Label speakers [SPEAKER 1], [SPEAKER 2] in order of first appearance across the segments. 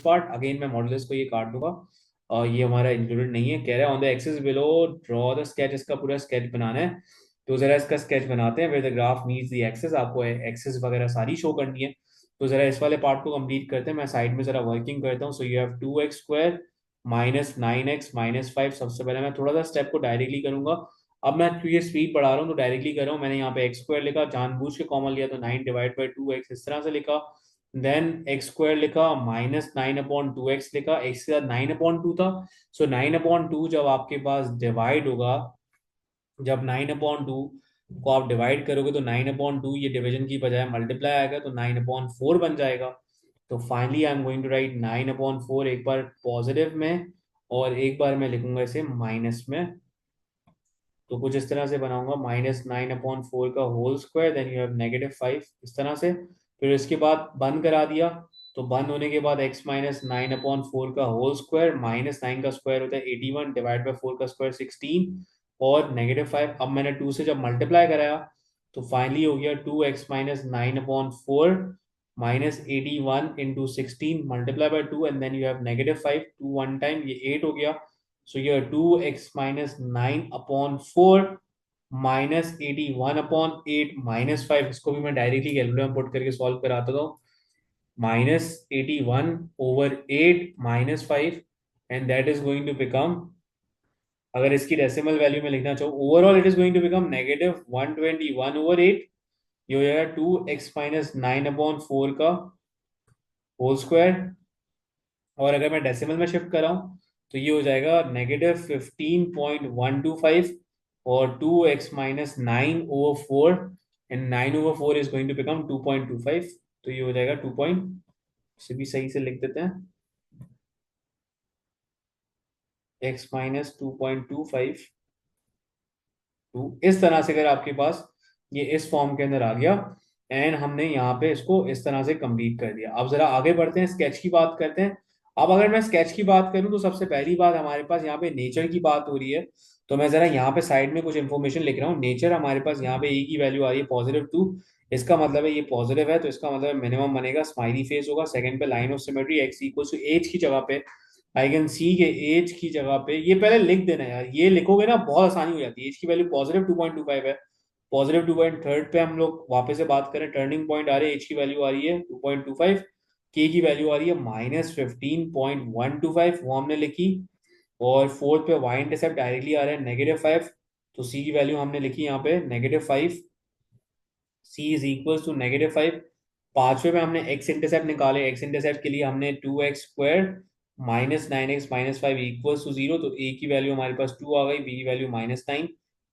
[SPEAKER 1] Part again मैं modulus को ये काट दूंगा और ये हमारा इंक्लूडेड नहीं है। कह रहा है on the axis below draw the sketch, इसका पूरा स्केच बनाना है। तो जरा इसका स्केच बनाते हैं where the graph meets the axis. आपको एक्सिस वगैरह सारी शो करनी है। तो जरा इस वाले पार्ट को कंप्लीट करते हैं। मैं साइड में जरा वर्किंग करता हूँ। So you have 2x² minus 9x minus 5। सबसे पहले मैं थोड़ा सा स्टेप को डायरेक्टली करूंगा। अब मैं ये स्पीड बढ़ा रहा हूँ तो डायरेक्टली कर रहा हूँ। मैंने यहाँ पे x² लिखा, जानबूझ के कॉमन लिया तो 9 डिवाइड बाई 2x इस तरह से लिखा। देन x² लिखा, माइनस 9/2x लिखा, x के साथ 9/2 था। सो 9/2 जब आपके पास डिवाइड होगा, जब 9/2 को आप डिवाइड करोगे तो 9/2 ये डिवीजन की बजाय मल्टीप्लाई आएगा तो 9/4 बन जाएगा। तो finally I am going to write 9/4, एक बार पॉजिटिव में और एक बार मैं लिखूंगा इसे माइनस में। तो कुछ इस तरह से बनाऊंगा, -9/4 का whole square, then you have -5 इस तरह से। फिर इसके बाद बंद करा दिया। तो बंद होने के बाद x माइनस 9/4 का होल स्क्वायर, -9 का स्क्वायर होता है 81 डिवाइड बाई 4 का स्क्वायर 16 और -5। अब मैंने 2 से जब मल्टीप्लाई कराया तो फाइनली हो गया 2x minus 9/4 minus 81 into 16 multiply by 2 and then you have -5, 2 one time ये 8 हो गया। So here 2x minus 9/4 minus 81/8 -5, इसको भी मैं डायरेक्टली कैलकुलेटर में पुट करके सॉल्व कराता हूँ। -81/8 -5 and that is going to become, अगर इसकी डेसिमल वैल्यू में लिखना चाहूँ, overall it is going to become -121/8। ये हो जाएगा 2x माइनस 9/4 का होल स्क्वायर। और अगर मैं डेसिमल में शिफ्ट कराऊं तो ये हो जाएगा -15.125 और 2x minus 9/4 and 9/4 is going to become 2.25। तो ये हो जाएगा 2 पॉइंट, इसे भी सही से लिख देते हैं, x माइनस 2.25 इस तरह से। अगर आपके पास ये इस फॉर्म के अंदर आ गया एंड हमने यहाँ पे इसको इस तरह से कंप्लीट कर दिया। अब जरा आगे बढ़ते हैं, स्केच की बात करते हैं। अब अगर मैं स्केच की बात करूं तो सबसे पहली बात हमारे पास यहाँ पे नेचर की बात हो रही है। तो मैं जरा यहाँ पे साइड में कुछ इन्फॉर्मेशन लिख रहा हूँ। नेचर हमारे पास यहाँ पे ए की वैल्यू आ रही है +2, इसका मतलब है ये पॉजिटिव है, तो इसका मतलब मिनिमम बनेगा स्माइली फेस होगा। सेकंड पे line of symmetry x equal to h की जगह पे आई कैन सी के एज की जगह पे ये पहले लिख देना यार, ये लिखोगे ना बहुत आसानी हो जाती है। एज की वैल्यू +2.25 है, +2 थर्ड पे हम लोग वापस से बात करें, टर्निंग पॉइंट आ रहे हैं, एच की वैल्यू आ रही है 2.25, के की वैल्यू आ रही है -15.125 वो हमने लिखी। और फोर्थ पे वाई इंटरसेप्ट डायरेक्टली आ रहा है -5, तो सी की वैल्यू हमने लिखी यहाँ पे -5, सी इज इक्वल टू -5। पांचवे में हमने एक्स इंटरसेप्ट निकाले, एक्स इंटरसेप्ट के लिए हमने 2x² minus 9x minus 5 equals to 0, तो ए की वैल्यू हमारे पास 2 आ गई, बी की वैल्यू -9,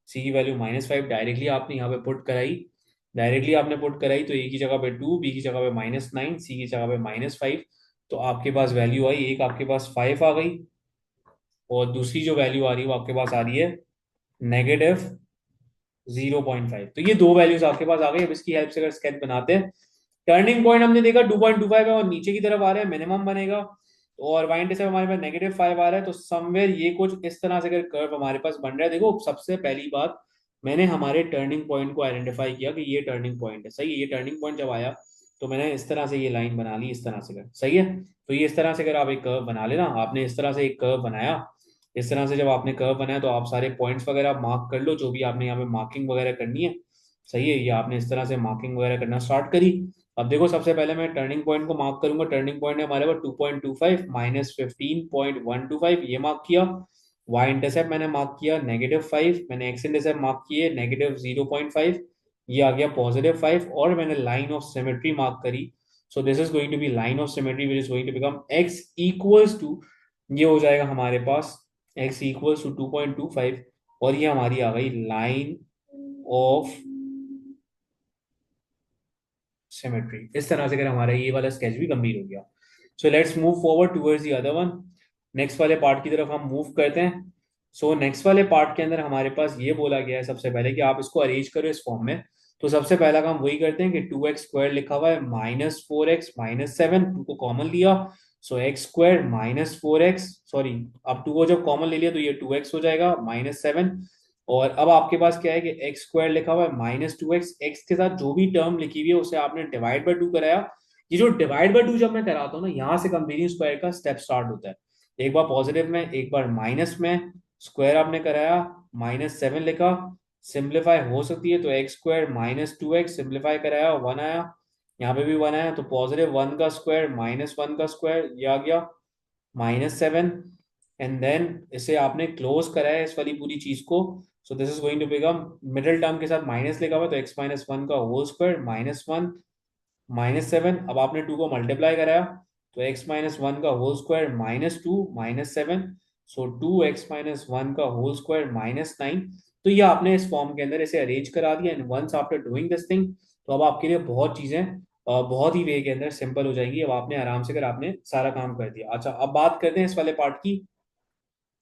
[SPEAKER 1] सी की वैल्यू -5। डायरेक्टली आपने यहाँ पे पुट कराई, डायरेक्टली आपने पुट कराई तो ए की जगह पे 2, बी की जगह पे -9, सी की जगह पे -5। तो आपके पास वैल्यू आई, एक आपके पास 5 आ गई और दूसरी जो वैल्यू आ रही है वो आपके पास आ रही है -0.5। तो ये दो वैल्यूज आपके पास आ गई। अब इसकी हेल्प से अगर स्केच बनाते हैं, टर्निंग पॉइंट हमने देखा 2.25 है और नीचे की तरफ आ रहा है, मिनिमम बनेगा। और वाई इंटरसेप्ट हमारे पास -5 आ रहा है, तो समवेयर ये कुछ इस तरह से अगर कर्व हमारे पास बन रहा है। देखो सबसे पहली बात, मैंने हमारे टर्निंग पॉइंट को आइडेंटिफाई किया कि ये टर्निंग पॉइंट है, सही है। ये टर्निंग पॉइंट जब आया तो मैंने इस तरह से ये लाइन बना ली, इस तरह से कर, सही है। तो ये इस तरह से अगर आप एक कर्व बना लेना, आपने इस तरह से एक कर्व बनाया, इस तरह से जब आपने कर्व बनाया तो आप सारे पॉइंट्स वगैरह मार्क कर लो, जो भी आपने यहाँ पे मार्किंग वगैरह करनी है, सही है। ये आपने इस तरह से मार्किंग वगैरह करना स्टार्ट करी। अब देखो सबसे पहले मैं टर्निंग पॉइंट को मार्क करूंगा। टर्निंग पॉइंट है हमारे पास 2.25 -15.125, ये मार्क किया। वाई इंटरसेप्ट मैंने मार्क किया -5, मैंने एक्स इंटरसेप्ट मार्क किए -0.5, ये आ गया +5, और मैंने लाइन ऑफ सिमेट्री मार्क करी। So this is going to be line of symmetry which is going to become x equals to, ये हो जाएगा हमारे पास x इक्वल्स टू 2.25, और ये हमारी आ गई लाइन ऑफ सिमेट्री। इस तरह से अगर हमारा ये वाला स्केच भी कंप्लीट हो गया, so let's move forward towards the other one. Next वाले पार्ट की तरफ हम मूव करते हैं। सो नेक्स्ट वाले पार्ट के अंदर हमारे पास ये बोला गया है सबसे पहले कि आप इसको अरेंज करो इस फॉर्म में। तो सबसे पहला काम वही करते हैं कि 2x² लिखा हुआ है -4x -7, 2 को कॉमन लिया, सो x² -4x, सॉरी अब 2 को जब कॉमन ले लिया तो ये 2x हो जाएगा -7। और अब आपके पास क्या है कि x² लिखा हुआ है -2x, x के साथ जो भी टर्म लिखी हुई है उसे आपने डिवाइड बाय 2 कराया, ये जो डिवाइड बाय टू जब मैं कराता हूँ ना, यहाँ से कंपेयरिंग स्क्वायर का स्टेप स्टार्ट होता है। एक बार पॉजिटिव में, एक बार माइनस में, स्क्वायर आपने कराया, -7 लिखा, सिंप्लीफाई हो सकती है तो एक्स स्क्वायर -2x, सिंप्लीफाई कराया 1 आया, यहाँ पे भी 1 आया, तो +1 का स्क्वायर -1 का स्क्वायर ये आ गया -7। एंड देन इसे आपने क्लोज कराया इस वाली पूरी चीज को, so this is going to become, middle term के साथ माइनस लिखा हुआ तो x-1 का होल स्क्वायर -1 -7। अब आपने 2 को मल्टीप्लाई कराया तो x-1 का होल स्क्वायर -2 -7, सो 2x-1 का होल स्क्वायर -9। तो ये आपने इस फॉर्म के अंदर इसे अरेंज करा दिया, and once after doing this thing, तो अब आपके लिए बहुत चीजें बहुत ही वे के अंदर सिंपल हो जाएंगी। अब आपने आराम से कर आपने सारा काम कर दिया। अच्छा, अब बात करते हैं इस वाले पार्ट की।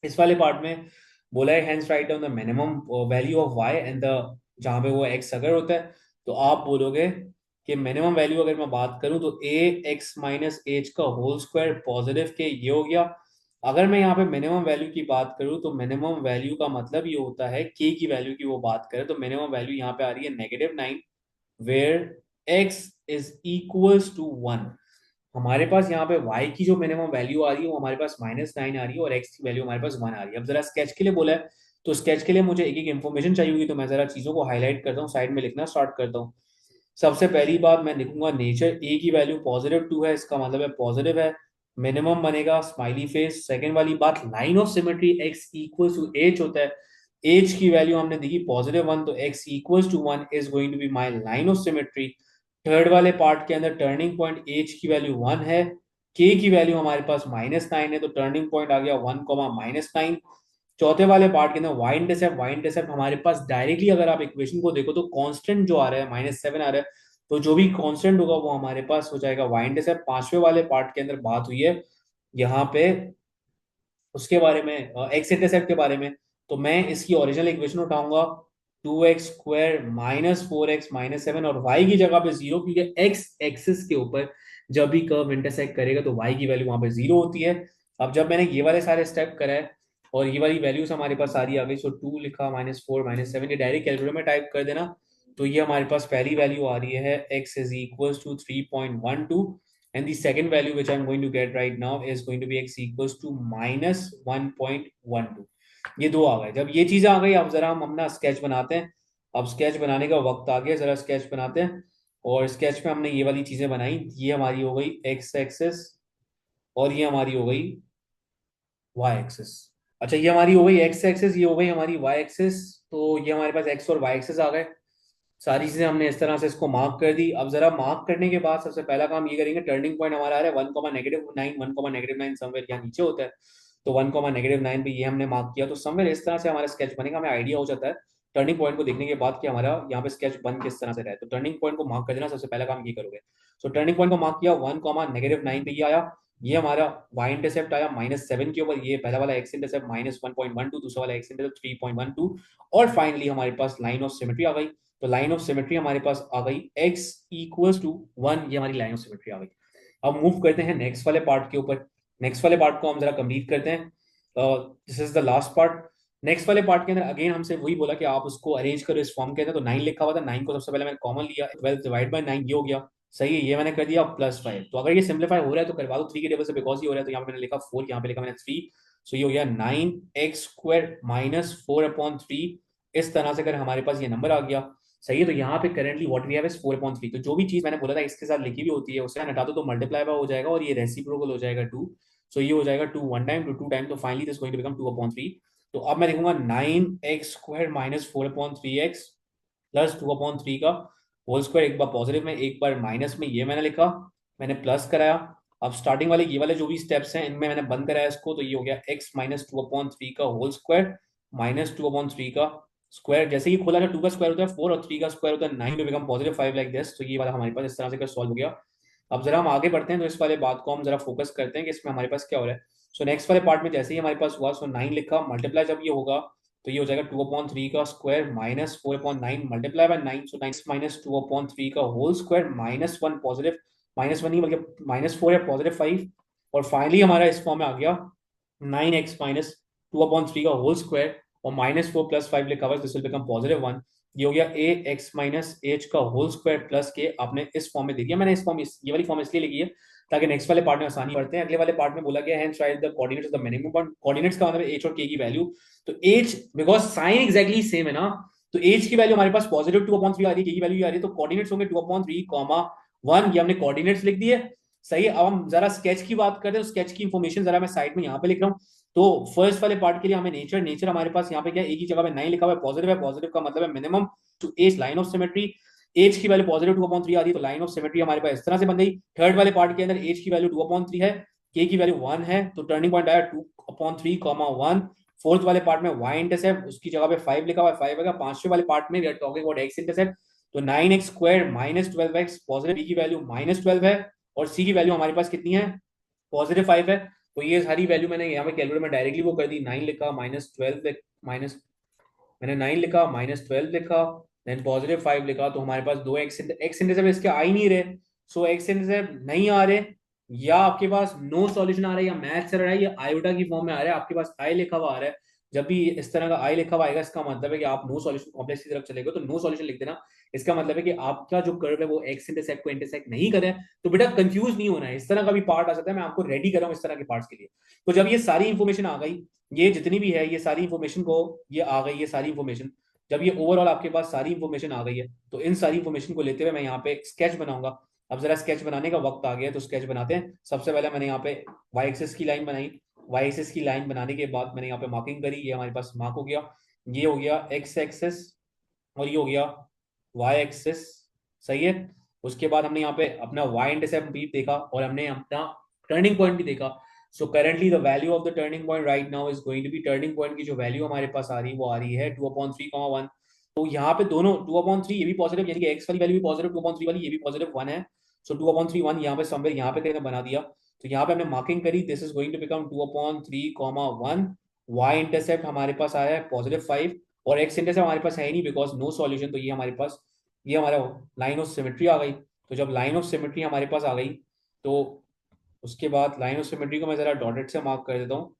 [SPEAKER 1] इस वाले पार्ट में बोला है hence write down the minimum value of y and the, जहां पे वो x अगर होता है तो आप बोलोगे कि मिनिमम वैल्यू अगर मैं बात करूं तो a x माइनस एच का होल स्क्वायर पॉजिटिव के ये हो गया। अगर मैं यहाँ पे मिनिमम वैल्यू की बात करूं तो मिनिमम वैल्यू का मतलब ये होता है k की वैल्यू की वो बात करें तो मिनिमम वैल्यू यहाँ पे आ रही है -9, where x is equals to 1। हमारे पास यहाँ पे y की जो मिनिमम वैल्यू आ रही है वो हमारे पास -9 आ रही है, और x की वैल्यू हमारे पास 1 आ रही है। अब जरा स्केच के लिए बोला है तो स्केच के लिए मुझे एक एक इन्फॉर्मेशन चाहिए होगी, तो मैं जरा चीजों को हाईलाइट करता हूँ, साइड में लिखना स्टार्ट करता हूँ। सबसे पहली बात मैं लिखूंगा नेचर, a की वैल्यू +2 है, इसका मतलब है पॉजिटिव है, मिनिमम बनेगा स्माइली फेस। सेकंड वाली बात, line of symmetry x equals to h होता है, h की वैल्यू हमने देखी +1 तो x equals to 1 is going to be my line of symmetry. Third वाले पार्ट के अंदर टर्निंग पॉइंट h की वैल्यू 1 है, k की वैल्यू हमारे पास -9 है, तो टर्निंग पॉइंट आ गया 1, -9। चौथे वाले पार्ट के अंदर y इंटरसेप्ट हमारे पास डायरेक्टली अगर आप इक्वेशन को देखो तो कांस्टेंट जो आ रहा है -7 आ रहा है, तो जो भी कांस्टेंट होगा वो हमारे पास हो जाएगा y इंटरसेप्ट। पांचवे वाले पार्ट के अंदर बात हुई है यहाँ पे उसके बारे में, एक्स इंटरसेप्ट के बारे में, तो मैं इसकी ओरिजिनल इक्वेशन उठाऊंगा 2x² -4x-7, और y की जगह पे 0, क्योंकि x एक्सिस के ऊपर जब भी कर्व इंटरसेक्ट करेगा तो y की वैल्यू वहां पे 0 होती है। अब जब मैंने ये वाले सारे स्टेप कराए और ये वाली वैल्यूज हमारे पास सारी आ गई, सो 2 लिखा, -4 -7, ये डायरेक्ट कैलकुलेटर में टाइप कर देना, तो ये हमारे पास पहली वैल्यू आ रही है x is equals to 3.12, and the second value which I'm going to get right now is going to be x equals to -1.12। ये दो आ गए। जब ये चीजें आ गई, अब जरा हम अपना स्केच बनाते हैं। अब स्केच बनाने का वक्त आ गया, जरा स्केच बनाते हैं। और स्केच में हमने ये वाली चीजें बनाई, ये हमारी हो गई एक्स एक्सेस और ये हमारी हो गई वाई एक्सेस। अच्छा, ये हमारी हो गई एक्स एक्सेस, ये हो गई हमारी वाई एक्सेस, तो ये हमारे पास एक्स और वाई एक्सेस आ गए। सारी चीजें हमने इस तरह से इसको मार्क कर दी। अब जरा मार्क करने के बाद सबसे पहला काम ये करेंगे, टर्निंग पॉइंट हमारा आ रहा है 1,-9, 1,-9 समवेयर यहाँ नीचे होता है, तो 1,-9 पे ये हमने मार्क किया, तो समवेयर इस तरह से हमारा स्केच बनेगा, हमें आइडिया हो जाता है टर्निंग पॉइंट को देखने के बाद कि हमारा यहाँ पे स्केच बन किस तरह से रहा है। तो टर्निंग पॉइंट को मार्क कर देना, सबसे पहला काम ये करोगे। सो टर्निंग पॉइंट को मार्क किया, 1,-9 पे ये आया, ये हमारा y इंटरसेप्ट आया -7 के ऊपर, ये पहला वाला x इंटरसेप्ट -1.12, दूसरा वाला x इंटरसेप्ट 3.12, और फाइनली हमारे पास लाइन ऑफ सिमेट्री आ गई। तो लाइन ऑफ सिमेट्री हमारे पास आ गई x इक्वल्स टू 1, ये हमारी लाइन ऑफ सिमेट्री आ गई। अब मूव करते हैं नेक्स्ट वाले पार्ट के ऊपर। नेक्स्ट वाले पार्ट को हम जरा कंप्लीट करते हैं, this is the last part. Next वाले पार्ट के अंदर अगेन हमसे वही बोला कि आप उसको अरेंज करो इस फॉर्म के अंदर, तो 9 लिखा हुआ था, 9 को सबसे पहले मैंने कॉमन लिया, 12 डिवाइड बाय 9 ये हो गया, सही है, ये मैंने कर दिया, +5। तो अगर ये सिंप्लीफाई हो रहा है तो करवा दो 3 के टेबल से, बिकॉज ये हो रहा है, तो यहाँ पे मैंने लिखा 4, यहाँ पे लिखा मैंने 3, सो ये हो गया 9x² -4/3। इस तरह से अगर हमारे पास ये नंबर आ गया, सही है, तो यहाँ पे currently what we have is 4/3। तो जो भी चीज मैंने बोला था इसके साथ लिखी भी होती है उसे हटा दो तो मल्टीप्लाई बाय हो जाएगा, और ये रेसिप्रोकल हो जाएगा 2, सो ये हो जाएगा 2 1 टाइम, 2 2 टाइम, तो finally this going to become 2/3। तो अब मैं लिखूंगा 9x² -4/3x प्लस 2/3 का होल स्क्वायर, एक बार पॉजिटिव में एक बार माइनस में, ये मैंने लिखा, मैंने प्लस कराया। अब स्टार्टिंग वाले ये वाले जो भी स्टेप्स हैं इनमें मैंने बंद कराया इसको, तो ये हो गया x -2/3 का होल स्क्वायर -2/3 का स्क्वायर। जैसे ही खोला था 2 का स्क्वायर होता है 4 और 3 का स्क्वायर होता है 9, टू बिकम +5 लाइक दिस, तो ये वाला हमारे पास इस तरह से सॉल्व हो गया। अब जरा हम आगे बढ़ते हैं, तो इस वाले बात को हम जरा फोकस करते हैं कि इसमें हमारे पास क्या हो रहा है। सो नेक्स्ट वाले पार्ट में जैसे ही हमारे पास हुआ, सो 9 लिखा, मल्टीप्लाई जब ये होगा तो ये हो जाएगा 2/3 का स्क्वायर -4/9 मल्टीप्लाई बाय 9, सो 9 -2/3 का होल स्क्वायर -1 पॉजिटिव, -1 नहीं बल्कि -4 या +5, और फाइनली हमारा इस फॉर्म में आ गया 9x -2/3 का होल स्क्वायर, और -4 + 5 लिखा हुआ है, दिस विल बिकम +1। ये हो गया ए एक्स माइनस एच का होल स्क्वायर प्लस के, आपने इस फॉर्म में दे दिया। मैंने इस फॉर्म, ये वाली फॉर्म इसलिए लिखी है ताकि नेक्स्ट वाले पार्ट में आसानी पड़ते हैं। अगले वाले पार्ट में बोला गया है शायद the coordinates of the minimum point, coordinates का मतलब एच और के की वैल्यू। तो H because sign exactly same है ना, तो एच की वैल्यू हमारे पास पॉजिटिव 2/3 आ रही है, के की वैल्यू आ रही है, तो कोऑर्डिनेट्स होंगे 2/3 कॉमा 1। ये हमने कोऑर्डिनेट्स लिख दिए, सही है। अब हम जरा स्केच की बात करते हैं, तो स्केच की इंफॉर्मेशन जरा मैं साइड में यहाँ पे लिख रहा हूँ। तो फर्स्ट वाले पार्ट के लिए हमें नेचर, नेचर हमारे पास यहाँ पे क्या है, एक ही जगह पे 9 लिखा हुआ है, पॉजिटिव है, पॉजिटिव का मतलब है minimum to h line of symmetry. H की वैल्यू पॉजिटिव 2/3 आ रही है, तो लाइन ऑफ सिमेट्री हमारे पास इस तरह से बन गई। थर्ड वाले पार्ट के अंदर एज की वैल्यू 2/3 है, के की वैल्यू 1 है, तो टर्निंग पॉइंट आया 2/3, 1। फोर्थ वाले पार्ट में y इंटरसेप्ट, उसकी जगह पे 5 लिखा हुआ है, 5 है। पांचवें वाले पार्ट में we are talking about x intercept, तो 9x square minus 12x, positive b की वैल्यू -12 है, और c की वैल्यू हमारे पास कितनी है, +5 है। तो ये सारी वैल्यू मैंने यहाँ पे कैलकुलेटर में डायरेक्टली वो कर दी, 9 लिखा -12 माइनस, मैंने 9 लिखा -12 लिखा, देन +5 लिखा, तो हमारे पास दो एक्स इंटरसेप्ट इसके आ ही नहीं रहे। सो एक्स इंटरसेप्ट नहीं आ रहे, या आपके पास नो सॉल्यूशन आ रहा है, या मैथ चल रहा है, या आयोटा की फॉर्म में आ रहा है, आपके पास आई लिखा हुआ आ रहा है। जब भी इस तरह का आई लिखा हुआ आएगा, इसका मतलब है कि आप नो सॉल्यूशन कॉम्प्लेक्स की तरफ चले गए, तो नो सॉल्यूशन लिख देना। इसका मतलब है कि आपका जो कर्व है वो एक्स इंटरसेप्ट को इंटरसेक्ट नहीं करे। तो बेटा कंफ्यूज नहीं होना है, इस तरह का भी पार्ट आ सकता है, मैं आपको रेडी कर रहा हूँ इस तरह के पार्ट्स के लिए। तो जब ये सारी इंफॉर्मेशन आ गई, ये जितनी भी है ये सारी इंफॉर्मेशन को, ये आ गई ये सारी इंफॉर्मेशन, जब ये ओवरऑल आपके पास सारी इंफॉर्मेशन आ गई है, तो इन सारी इंफॉर्मेशन को लेते हुए मैं यहाँ पे स्केच बनाऊंगा। अब जरा स्केच बनाने का वक्त आ गया, तो स्केच बनाते हैं। सबसे पहले मैंने यहाँ पे वाई एक्सिस की लाइन बनाई, वाई एक्सिस की लाइन बनाने के बाद मैंने यहाँ पे मार्किंग करी, ये हमारे पास मार्क हो गया। ये हो गया एक्स एक्सिस, और ये हो गया वाई एक्सिस, सही है। उसके बाद हमने यहाँ पे अपना वाई इंटरसेप्ट भी देखा, और हमने अपना टर्निंग पॉइंट भी देखा। So currently the value of the turning point right now is going to be, turning point की जो वैल्यू हमारे पास आ रही है वो आ रही है 2/3, 1। तो यहाँ पे दोनों 2/3, ये भी पॉजिटिव, यानी कि एक्स वाली वैल्यू भी पॉजिटिव, 2/3 वाली ये भी पॉजिटिव 1 है। सो 2/3, 1 यहाँ पे समवेयर यहाँ पे कहीं बना दिया। तो यहाँ पे हमने मार्किंग करी, this is going to become 2/3, 1। Y intercept हमारे पास आया है +5, और एक्स इंटरसेप्ट हमारे पास है ही नहीं बिकॉज नो सॉल्यूशन, तो ये हमारे पास, ये हमारा लाइन ऑफ सिमेट्री आ गई। तो जब लाइन ऑफ सिमेट्री हमारे पास आ गई, तो उसके बाद लाइन ऑफ सिमेट्री को मैं जरा डॉटेड से मार्क कर देता हूँ।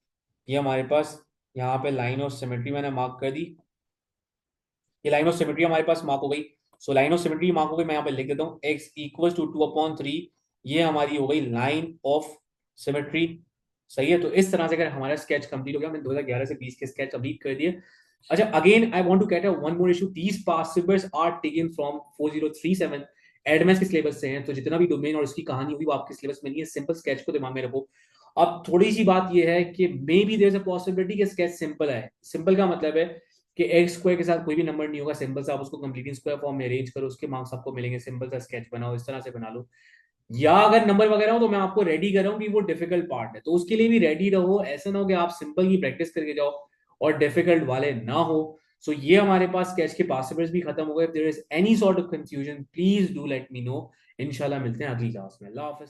[SPEAKER 1] ये हमारे पास यहाँ पे लाइन ऑफ सिमेट्री मैंने मार्क कर दी, ये लाइन ऑफ सिमेट्री हमारे पास मार्क हो गई। So line of symmetry mark हो गई, मैं यहाँ पे लिख देता हूँ x इक्वल टू 2/3, ये हमारी हो गई लाइन ऑफ सिमेट्री, सही है। तो इस तरह से अगर हमारा स्केच कंप्लीट हो गया, हमने 2011 से 20 के स्केच कंप्लीट कर दिए। अच्छा, again I want to get one more issue, these past papers are taken from 4037 add maths के सिलेबस से हैं, तो जितना भी डोमेन और इसकी कहानी होगी वो आपके सिलेबस में नहीं है। सिंपल स्केच को दिमाग में रखो। अब थोड़ी सी बात ये है कि maybe there is a possibility कि स्केच सिंपल है। सिंपल का मतलब है कि एक्स स्क्वायर के साथ कोई भी नंबर नहीं होगा, सिंपल से आप उसको कंप्लीटिंग स्क्वायर फॉर्म में अरेंज करो, उसके मार्क्स आपको मिलेंगे। सिंपल सा स्केच बनाओ, इस तरह से बना लो। या अगर नंबर वगैरह हो तो मैं आपको रेडी कर रहा हूँ कि वो डिफिकल्ट पार्ट है, तो उसके लिए भी रेडी रहो। ऐसा ना हो कि आप सिंपल की प्रैक्टिस करके जाओ और डिफिकल्ट वाले ना हो। सो ये हमारे पास स्केच के पॉसिबल्स भी खत्म हो गए। If there is any sort of confusion please do let me know. इंशाल्लाह मिलते हैं अगली क्लास में। अल्लाह हाफिज।